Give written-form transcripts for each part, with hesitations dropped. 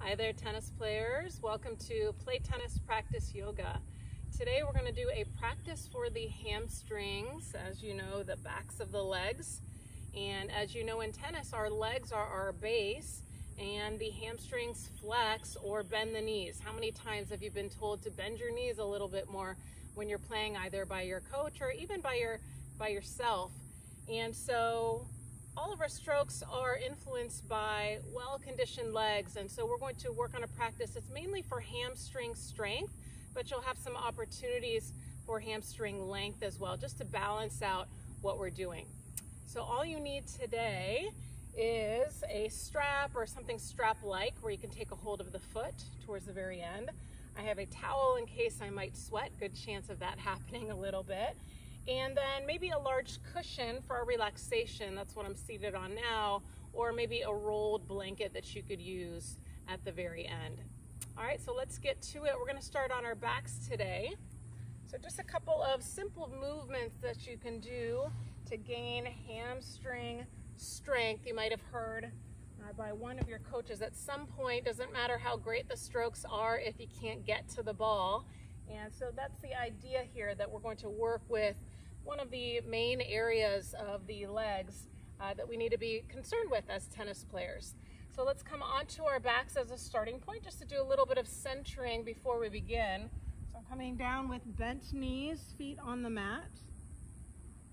Hi there, tennis players. Welcome to Play Tennis Practice Yoga. Today we're going to do a practice for the hamstrings, as you know, the backs of the legs. And as you know, in tennis, our legs are our base and the hamstrings flex or bend the knees. How many times have you been told to bend your knees a little bit more when you're playing either by your coach or even by yourself? And so all of our strokes are influenced by well-conditioned legs, and so we're going to work on a practice that's mainly for hamstring strength, but you'll have some opportunities for hamstring length as well, just to balance out what we're doing. So all you need today is a strap or something strap-like where you can take a hold of the foot towards the very end. I have a towel in case I might sweat, good chance of that happening a little bit. And then maybe a large cushion for our relaxation, that's what I'm seated on now, or maybe a rolled blanket that you could use at the very end. All right, so let's get to it. We're gonna start on our backs today. So just a couple of simple movements that you can do to gain hamstring strength. You might have heard by one of your coaches at some point, doesn't matter how great the strokes are if you can't get to the ball. And so that's the idea here, that we're going to work with one of the main areas of the legs that we need to be concerned with as tennis players. So let's come onto our backs as a starting point, just to do a little bit of centering before we begin. So I'm coming down with bent knees, feet on the mat,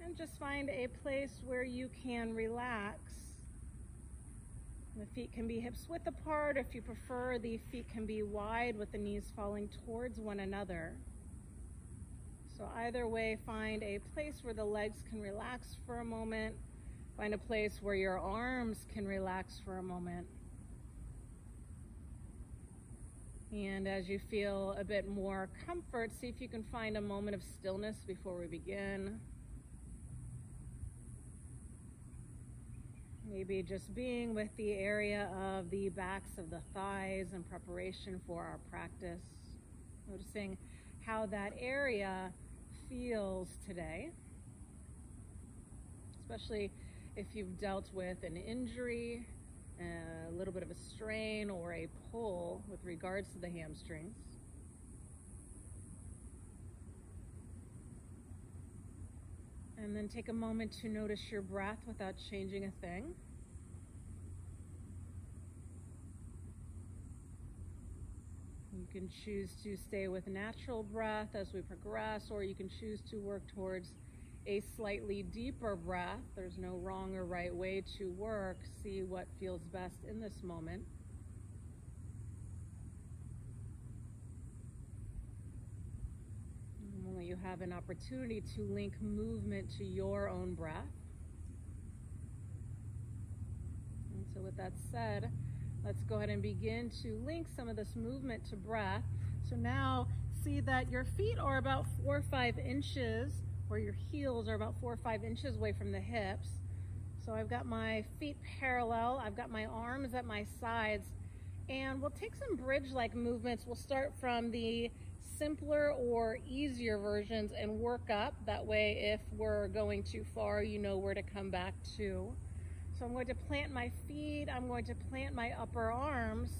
and just find a place where you can relax. The feet can be hips width apart. If you prefer, the feet can be wide with the knees falling towards one another. So either way, find a place where the legs can relax for a moment. Find a place where your arms can relax for a moment. And as you feel a bit more comfort, see if you can find a moment of stillness before we begin. Maybe just being with the area of the backs of the thighs in preparation for our practice. Noticing how that area feels today, especially if you've dealt with an injury, a little bit of a strain or a pull with regards to the hamstrings. And then take a moment to notice your breath without changing a thing. You can choose to stay with natural breath as we progress, or you can choose to work towards a slightly deeper breath. There's no wrong or right way to work. See what feels best in this moment. Only you have an opportunity to link movement to your own breath. And so with that said, let's go ahead and begin to link some of this movement to breath. So now see that your feet are about 4 or 5 inches, or your heels are about 4 or 5 inches away from the hips. So I've got my feet parallel, I've got my arms at my sides, and we'll take some bridge-like movements. We'll start from the simpler or easier versions and work up. That way, if we're going too far, you know where to come back to. So I'm going to plant my feet, I'm going to plant my upper arms.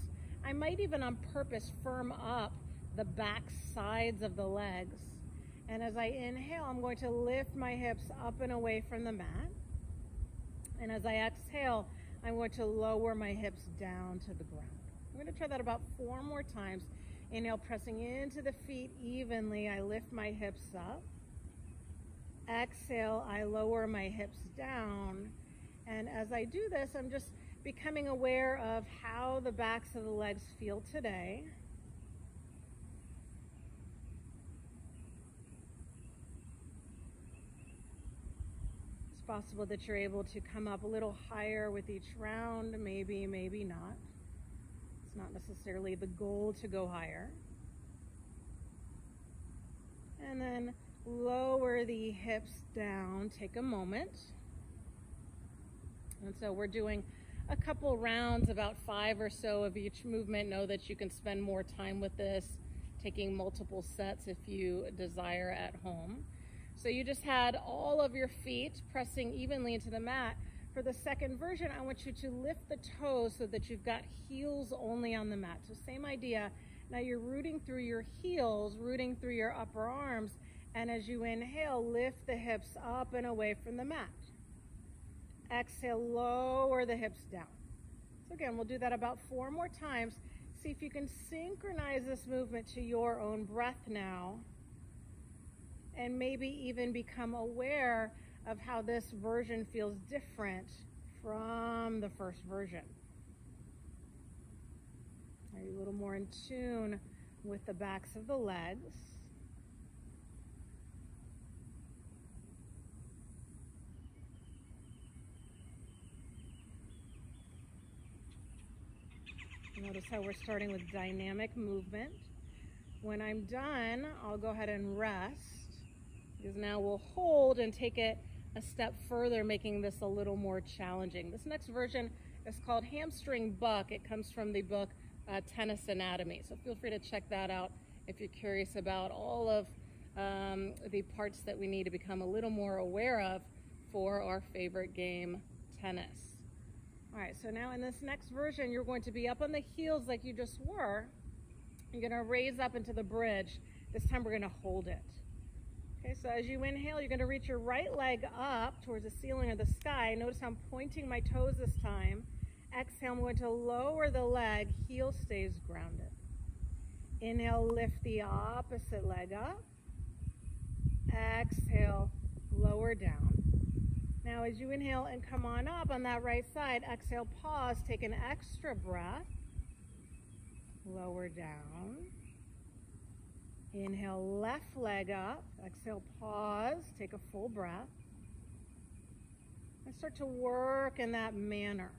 I might even on purpose firm up the back sides of the legs. And as I inhale, I'm going to lift my hips up and away from the mat. And as I exhale, I'm going to lower my hips down to the ground. I'm going to try that about 4 more times. Inhale, pressing into the feet evenly, I lift my hips up. Exhale, I lower my hips down. And as I do this, I'm just becoming aware of how the backs of the legs feel today. It's possible that you're able to come up a little higher with each round, maybe, maybe not. It's not necessarily the goal to go higher. And then lower the hips down, take a moment. And so we're doing a couple rounds, about 5 or so of each movement. Know that you can spend more time with this, taking multiple sets if you desire at home. So you just had all of your feet pressing evenly into the mat. For the second version, I want you to lift the toes so that you've got heels only on the mat. So same idea. Now you're rooting through your heels, rooting through your upper arms, and as you inhale, lift the hips up and away from the mat. Exhale, lower the hips down. So again, we'll do that about 4 more times. See if you can synchronize this movement to your own breath now, and maybe even become aware of how this version feels different from the first version. Are you a little more in tune with the backs of the legs? Notice how we're starting with dynamic movement. When I'm done, I'll go ahead and rest, because now we'll hold and take it a step further, making this a little more challenging. This next version is called Hamstring Buck. It comes from the book Tennis Anatomy. So feel free to check that out if you're curious about all of the parts that we need to become a little more aware of for our favorite game, tennis. All right, so now in this next version, you're going to be up on the heels like you just were. You're gonna raise up into the bridge. This time we're gonna hold it. Okay, so as you inhale, you're gonna reach your right leg up towards the ceiling or the sky. Notice how I'm pointing my toes this time. Exhale, I'm going to lower the leg, heel stays grounded. Inhale, lift the opposite leg up. Exhale, lower down. Now as you inhale and come on up on that right side, exhale, pause, take an extra breath. Lower down. Inhale, left leg up. Exhale, pause, take a full breath. And start to work in that manner.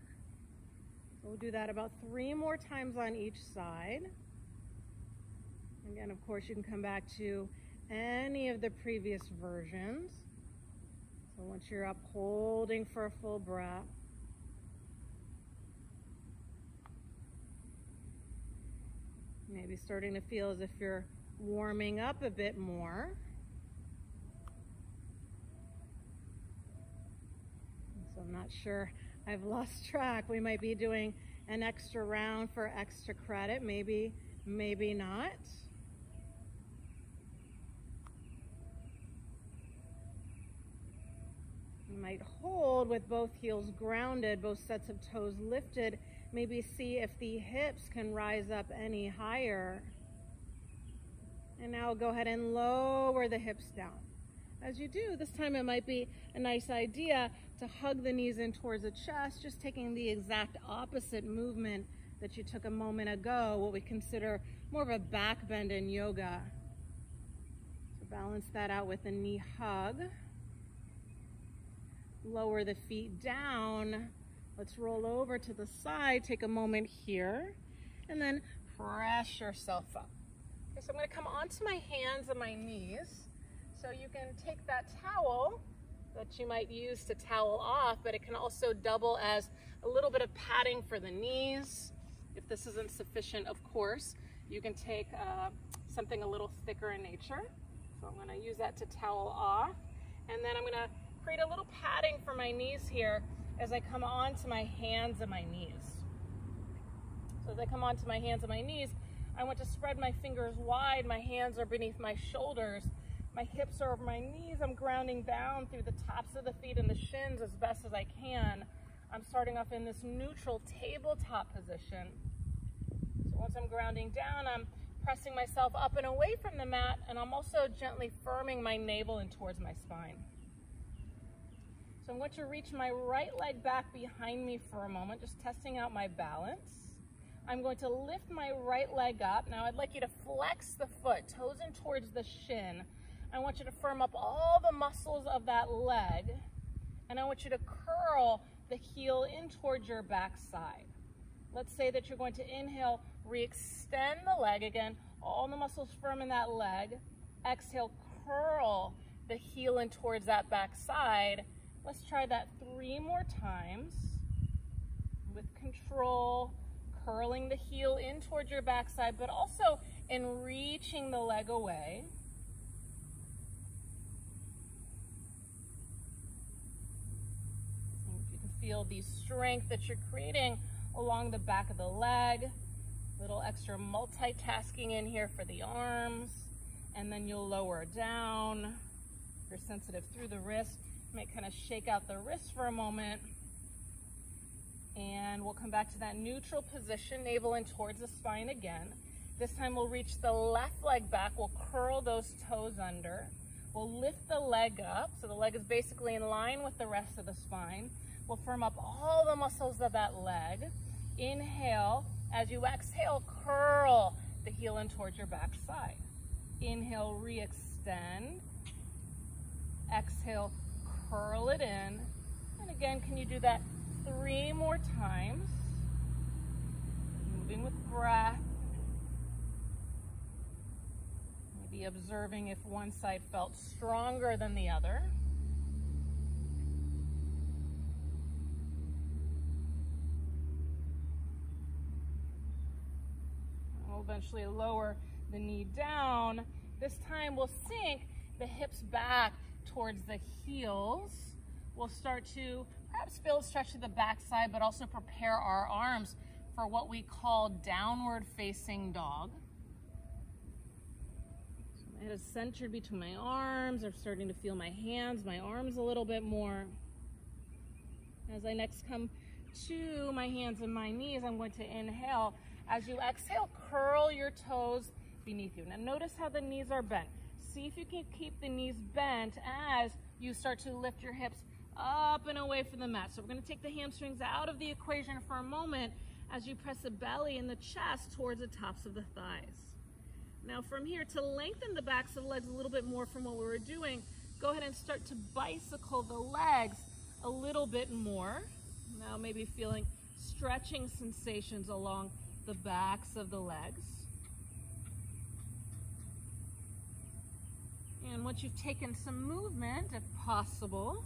So we'll do that about 3 more times on each side. Again, of course, you can come back to any of the previous versions. So once you're up, holding for a full breath. Maybe starting to feel as if you're warming up a bit more. So I'm not sure, I've lost track. We might be doing an extra round for extra credit, maybe not. You might hold with both heels grounded, both sets of toes lifted. Maybe see if the hips can rise up any higher. And now go ahead and lower the hips down. As you do, this time it might be a nice idea to hug the knees in towards the chest, just taking the exact opposite movement that you took a moment ago, what we consider more of a back bend in yoga. So balance that out with a knee hug. Lower the feet down. Let's roll over to the side, take a moment here, and then press yourself up. Okay, so I'm going to come onto my hands and my knees. So you can take that towel that you might use to towel off, but it can also double as a little bit of padding for the knees. If this isn't sufficient, of course, you can take something a little thicker in nature. So I'm going to use that to towel off. And then I'm going to create a little padding for my knees here as I come onto my hands and my knees. So as I come onto my hands and my knees, I want to spread my fingers wide. My hands are beneath my shoulders. My hips are over my knees. I'm grounding down through the tops of the feet and the shins as best as I can. I'm starting off in this neutral tabletop position. So once I'm grounding down, I'm pressing myself up and away from the mat, and I'm also gently firming my navel in towards my spine. So I'm going to reach my right leg back behind me for a moment, just testing out my balance. I'm going to lift my right leg up. Now I'd like you to flex the foot, toes in towards the shin. I want you to firm up all the muscles of that leg, and I want you to curl the heel in towards your back side. Let's say that you're going to inhale, re-extend the leg. Again, all the muscles firm in that leg. Exhale, curl the heel in towards that back side. Let's try that 3 more times with control, curling the heel in towards your backside, but also in reaching the leg away. feel the strength that you're creating along the back of the leg. Little extra multitasking in here for the arms. And then you'll lower down. If you're sensitive through the wrist, you might kind of shake out the wrist for a moment. And we'll come back to that neutral position, navel in towards the spine again. This time we'll reach the left leg back. We'll curl those toes under. We'll lift the leg up, so the leg is basically in line with the rest of the spine. We'll firm up all the muscles of that leg. Inhale. As you exhale, curl the heel in towards your back side. Inhale, re-extend. Exhale, curl it in. And again, can you do that 3 more times? Moving with breath. Maybe observing if one side felt stronger than the other. We'll eventually lower the knee down. This time we'll sink the hips back towards the heels. We'll start to perhaps build stretch to the back side, but also prepare our arms for what we call downward facing dog. So my head is centered between my arms. I'm starting to feel my hands, my arms a little bit more. As I next come to my hands and my knees, I'm going to inhale. As you exhale, curl your toes beneath you. Now notice how the knees are bent. See if you can keep the knees bent as you start to lift your hips up and away from the mat. So we're going to take the hamstrings out of the equation for a moment as you press the belly and the chest towards the tops of the thighs. Now from here, to lengthen the backs of the legs a little bit more from what we were doing, go ahead and start to bicycle the legs a little bit more. Now maybe feeling stretching sensations along the backs of the legs. And once you've taken some movement, if possible,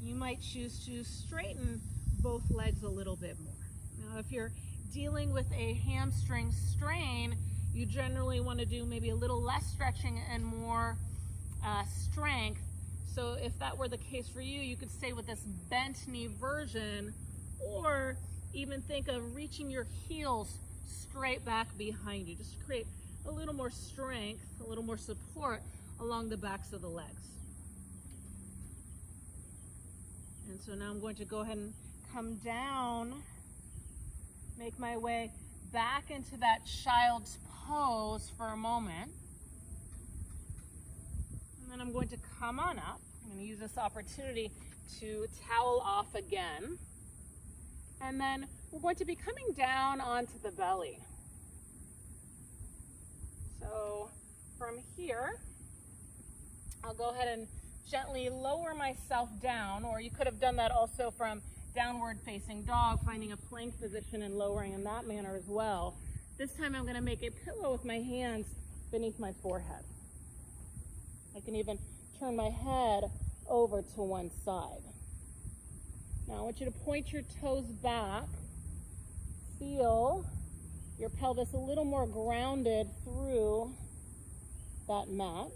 you might choose to straighten both legs a little bit more. Now, if you're dealing with a hamstring strain, you generally want to do maybe a little less stretching and more strength. So if that were the case for you, you could stay with this bent knee version, or even think of reaching your heels straight back behind you, just to create a little more strength, a little more support along the backs of the legs. And so now I'm going to go ahead and come down, make my way back into that child's pose for a moment. And then I'm going to come on up. I'm going to use this opportunity to towel off again. And then we're going to be coming down onto the belly. So from here, I'll go ahead and gently lower myself down, or you could have done that also from downward facing dog, finding a plank position and lowering in that manner as well. This time I'm going to make a pillow with my hands beneath my forehead. I can even turn my head over to one side. Now I want you to point your toes back. Feel your pelvis a little more grounded through that mat.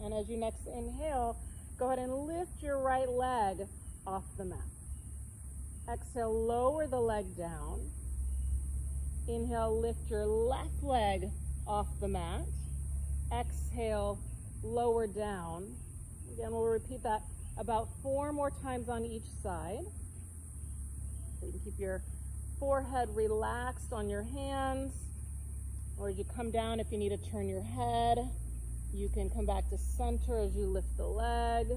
And as you next inhale, go ahead and lift your right leg off the mat. Exhale, lower the leg down. Inhale, lift your left leg off the mat. Exhale, lower down. Again, we'll repeat that about 4 more times on each side. So you can keep your forehead relaxed on your hands, or as you come down, if you need to turn your head, you can come back to center as you lift the leg.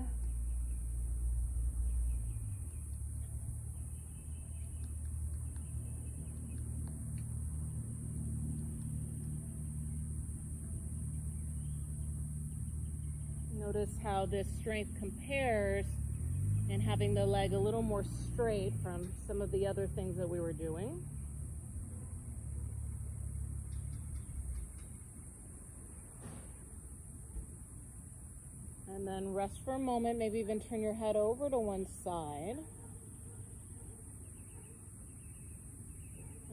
Notice how this strength compares and having the leg a little more straight from some of the other things that we were doing. And then rest for a moment, maybe even turn your head over to one side.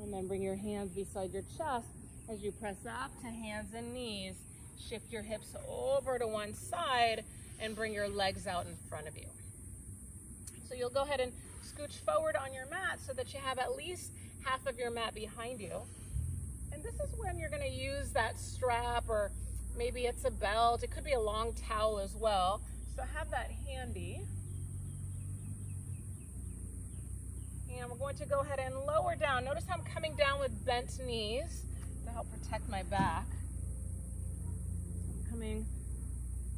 And then bring your hands beside your chest as you press up to hands and knees. Shift your hips over to one side and bring your legs out in front of you. So So you'll go ahead and scooch forward on your mat so that you have at least half of your mat behind you. And this is when you're going to use that strap, or maybe it's a belt. It could be a long towel as well. So have that handy. And we're going to go ahead and lower down. Notice how I'm coming down with bent knees to help protect my back. I'm coming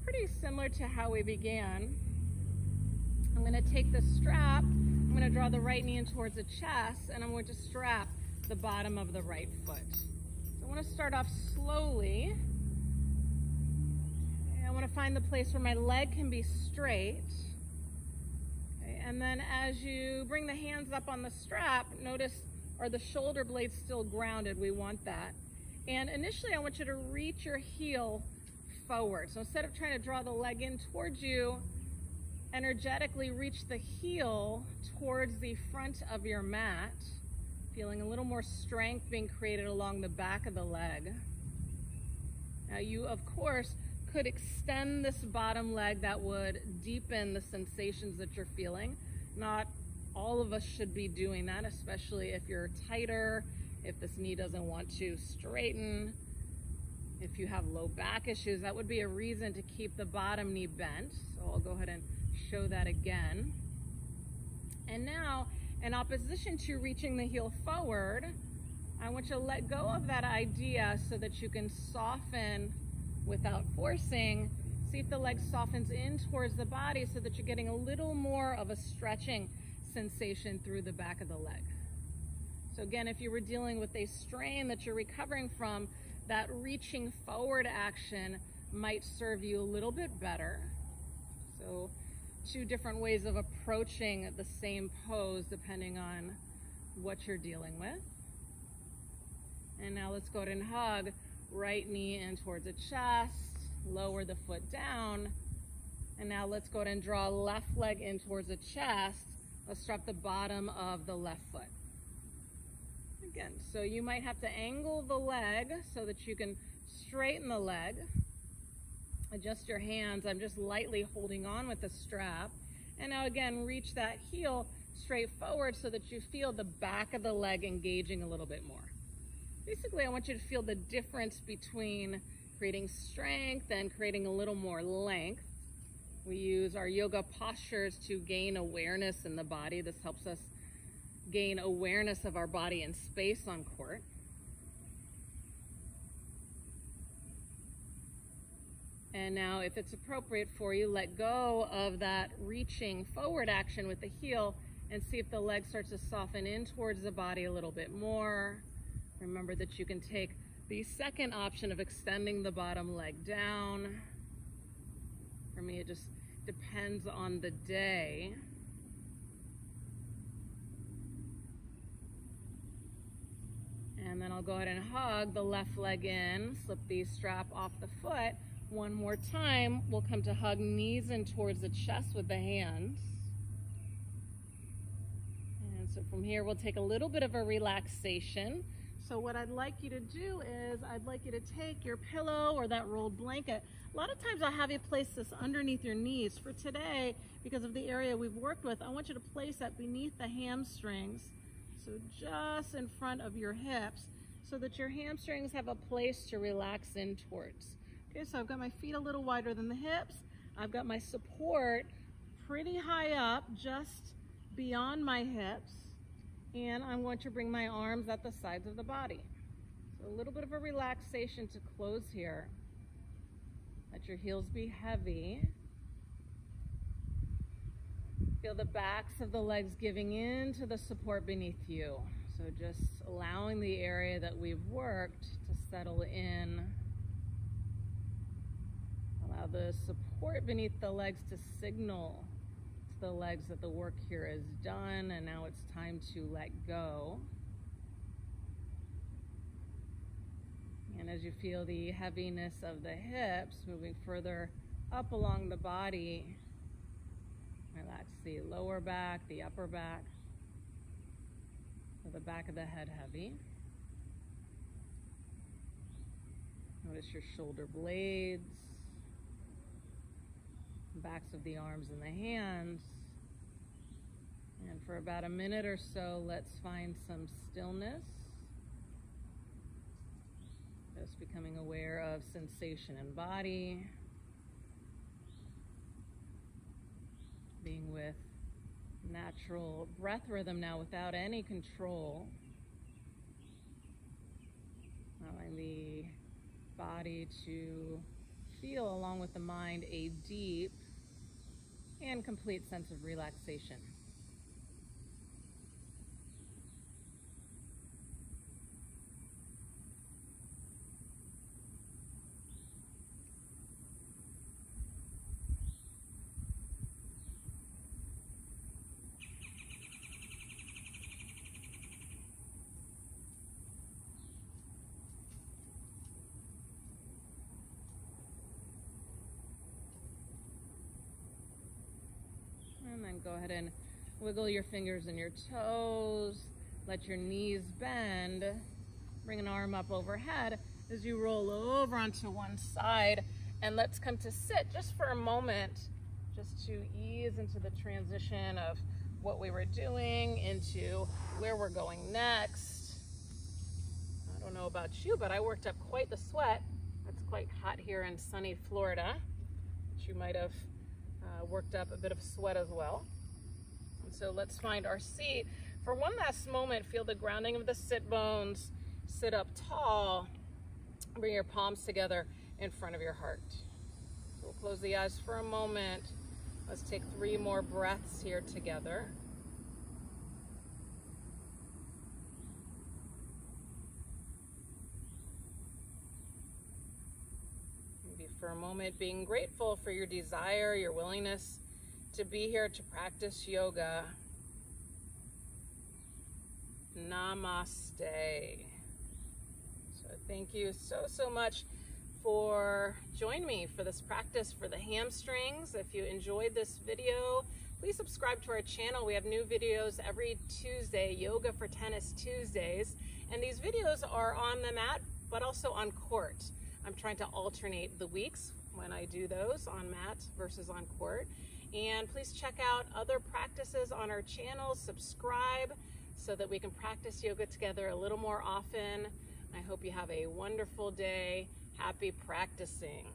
pretty similar to how we began. I'm going to take the strap, I'm going to draw the right knee in towards the chest, and I'm going to strap the bottom of the right foot. So I want to start off slowly. And I want to find the place where my leg can be straight. Okay, and then as you bring the hands up on the strap, notice, are the shoulder blades still grounded? We want that. And initially I want you to reach your heel forward. So instead of trying to draw the leg in towards you, energetically reach the heel towards the front of your mat, feeling a little more strength being created along the back of the leg. Now you, of course, could extend this bottom leg. That would deepen the sensations that you're feeling. Not all of us should be doing that, especially if you're tighter, if this knee doesn't want to straighten, if you have low back issues. That would be a reason to keep the bottom knee bent. So I'll go ahead and show that again. And now, in opposition to reaching the heel forward, I want you to let go of that idea so that you can soften without forcing. See if the leg softens in towards the body so that you're getting a little more of a stretching sensation through the back of the leg. So again, if you were dealing with a strain that you're recovering from, that reaching forward action might serve you a little bit better. So two different ways of approaching the same pose depending on what you're dealing with. And now let's go ahead and hug right knee in towards the chest, lower the foot down, and now let's go ahead and draw left leg in towards the chest. Let's strap the bottom of the left foot. Again, so you might have to angle the leg so that you can straighten the leg. Adjust your hands. I'm just lightly holding on with the strap. And now again, reach that heel straight forward so that you feel the back of the leg engaging a little bit more. Basically, I want you to feel the difference between creating strength and creating a little more length. We use our yoga postures to gain awareness in the body. This helps us gain awareness of our body in space on court. And now, if it's appropriate for you, let go of that reaching forward action with the heel and see if the leg starts to soften in towards the body a little bit more. Remember that you can take the second option of extending the bottom leg down. For me, it just depends on the day. And then I'll go ahead and hug the left leg in, slip the strap off the foot. One more time, we'll come to hug knees in towards the chest with the hands. And so from here, we'll take a little bit of a relaxation. So what I'd like you to do is, I'd like you to take your pillow or that rolled blanket. A lot of times I'll have you place this underneath your knees. For today, because of the area we've worked with, I want you to place that beneath the hamstrings. So just in front of your hips, so that your hamstrings have a place to relax in towards. Okay, so I've got my feet a little wider than the hips. I've got my support pretty high up, just beyond my hips. And I'm going to bring my arms at the sides of the body. So a little bit of a relaxation to close here. Let your heels be heavy. Feel the backs of the legs giving in to the support beneath you. So just allowing the area that we've worked to settle in. Allow the support beneath the legs to signal to the legs that the work here is done, and now it's time to let go. And as you feel the heaviness of the hips moving further up along the body, relax the lower back, the upper back, so the back of the head heavy. Notice your shoulder blades, backs of the arms and the hands. And for about a minute or so, let's find some stillness. Just becoming aware of sensation in body. Being with natural breath rhythm now without any control. Allowing the body to feel, along with the mind, a deep and complete sense of relaxation. And then go ahead and wiggle your fingers and your toes. Let your knees bend. Bring an arm up overhead as you roll over onto one side. And let's come to sit just for a moment, just to ease into the transition of what we were doing into where we're going next. I don't know about you, but I worked up quite the sweat. It's quite hot here in sunny Florida. But you might have worked up a bit of sweat as well. And so let's find our seat. For one last moment, feel the grounding of the sit bones. Sit up tall. Bring your palms together in front of your heart. So we'll close the eyes for a moment. Let's take 3 more breaths here together. For a moment, being grateful for your desire, your willingness to be here to practice yoga. Namaste. So thank you so much for joining me for this practice for the hamstrings. If you enjoyed this video, please subscribe to our channel. We have new videos every Tuesday, Yoga for Tennis Tuesdays. And these videos are on the mat, but also on court. I'm trying to alternate the weeks when I do those on mat versus on court. And please check out other practices on our channel, subscribe so that we can practice yoga together a little more often. I hope you have a wonderful day. Happy practicing.